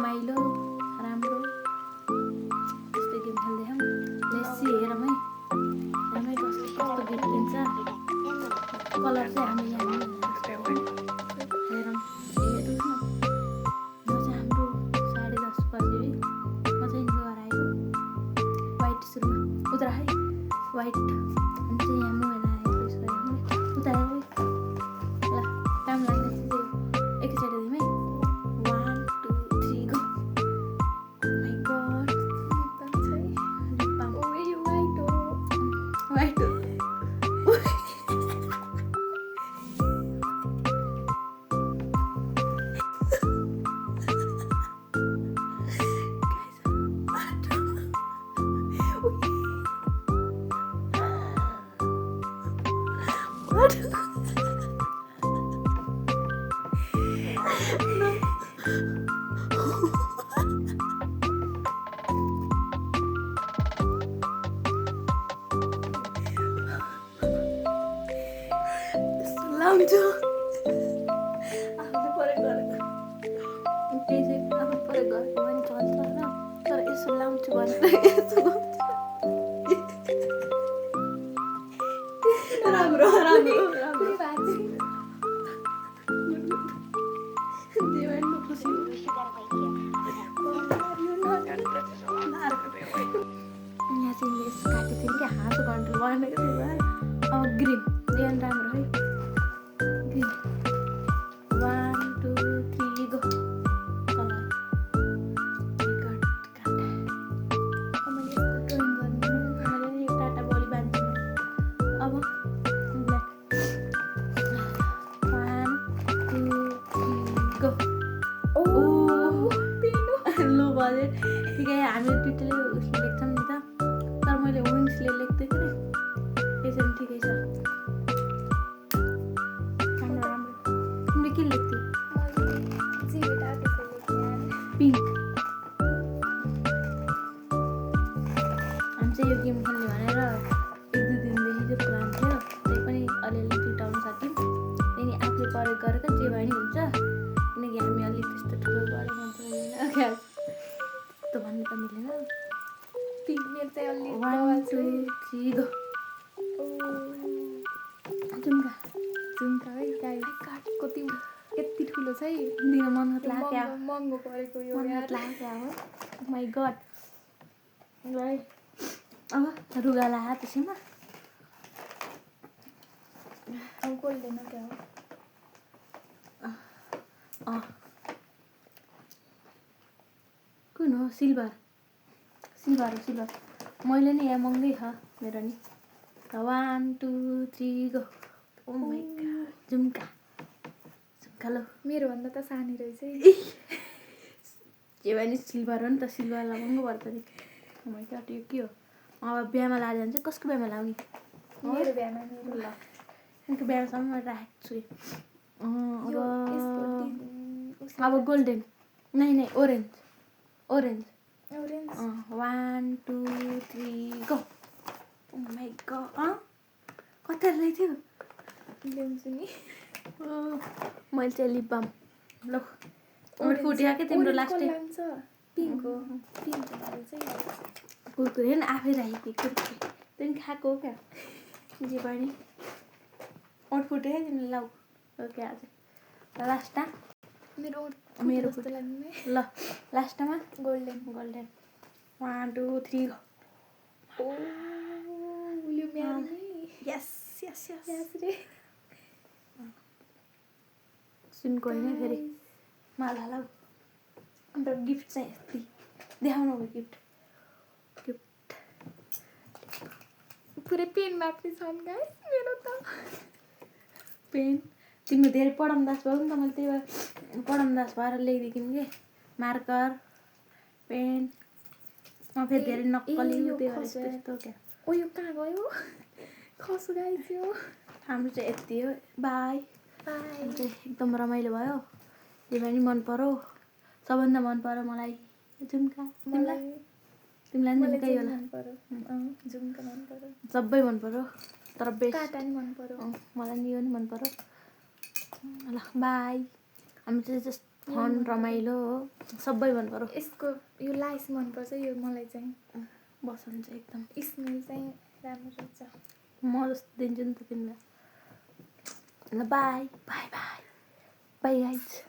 रमाइलो राम्रो यस्तै गेम खेल्दै हौँ लेसी हेरौँ है हेरौँ कस्तो कस्तो गिफ्ट दिन्छ कलर चाहिँ हामी यहाँ हेरौँ हेर्नुहोस् न म चाहिँ हाम्रो 10:30 बज्यो है म चाहिँ घर आएको वाइट सुरुमा उता है वाइट अनि चाहिँ यहाँ मोबाइल आएको उता आयो है ल काम लाग्ने चाहिँ एकैचोटि दिउँ है 1 2 3 गो माई गड वाइट लाउँछु आफूले परे गरेको त्यही चाहिँ आफू परे गरेको पनि चल्छ होइन तर यसो लाउँछु भनेर यसो राम्रो राम्रो राम्रो खुसी यहाँ चाहिँ यसो काटेको थिएँ कि हाँसो कन्ट्रोल भनेको थियो अब ग्रिन यहाँ राम्रो है ग्रिन 1 2 3 गो कलर मैले काटा बढी बाँध्छु अब ब्ल्याक 1 2 3 गो लो बजेट ठिकै हामी दुइटाले उसले लेख्छौँ नि त तर मैले विङ्सले लेख्दै थिएँ यसरी ठिकै छ राम्रो राम्रो तिमीले के लेख्थ्यौ पिङ्क हामी चाहिँ यो गेम खेल्ने भनेर 1-2 दिनदेखि चाहिँ प्लान थियो त्यही पनि अलिअलि जुटाउन सक्यौँ त्यहाँदेखि आफूले प्रयोग गरेको जे भए नि हुन्छ किनकि हामी अलिक त्यस्तो ठुलो गरेर मात्रै क्या त्यस्तो भन्नु त मिलेन 1 2 3 गो झुम्का झुम्का है गाई कति यति ठुलो छ है दिन मन लाग्यो महँगो परेको यो मन लाग्यो हो माई गड ल है अब रुगा ला त्यसैमा अब गोल्डेन क्या हो कुन हो सिल्भर सिल्भर हो सिल्भर मैले नि यहाँ महँगै छ मेरो नि 1 2 3 गो ओ माई गड झुम्का झुम्का लो मेरोभन्दा त सानी रहेछ है जे भए नि सिल्भर हो नि त सिल्भरलाई महँगो पर्छ नि ओ माई गड यो के हो अब बिहामा लाँदा चाहिँ कसको बिहामा लाउने मेरो बिहामा मेरो ल उनको बिहासम्म म राखेको छु अब गोल्डन नै orange orange 1 2 3 go oh my god कता ल्याइथ्यो ल्याउँछु नि मैले चाहिँ लिप बाम ल फुट्यो क्या तिम्रो लास्टै पिङ्क हो पिङ्क चाहिँ कुरकुरे नि आफै राखेको कुरकुरे त्यो पनि खाएको हो क्या जे भयो नि ओठ फुट्यो क्या तिमीले लाउ क्या आज लास्टमा मेरो ल लास्टमा गोल्डेन 1 2 3 गो यस यस यस रे सुनको होइन फेरि माला लाउ अन्त गिफ्ट चाहिँ यति देखाउनु हो गिफ्ट पुरै पेन मात्रै छन् गाइस मेरो त पेन तिम्रो धेरै पढमदास भयो नि त मैले त्यही भएर पढमदास भएर ल्याइदिएँ कि मार्कर पेन फेरि धेरै नक्कली त्यस्तो क्या ओ यो कहाँ गयो खस गाइस यो हाम्रो चाहिँ यति हो बाई चाहिँ एकदम रमाइलो भयो जे भए नि मन पर्यो सबभन्दा मन पर्यो मलाई झुम्का तिमीलाई झुम्कै होला झुम्का मन पर्यो सबै मन पर्यो तर बेस्ट काटा नि मन पर्यो मलाई नि यो नि मन पर्यो ल बाई हामी चाहिँ जस्तो फन रमाइलो हो सबै मन पर्यो यसको यो लाइस मनपर्छ यो मलाई चाहिँ बसन्त चाहिँ एकदम स्मेल चाहिँ राम्रो रहेछ म जस्तो दिन्छु नि त तिमीलाई ल by by by by guys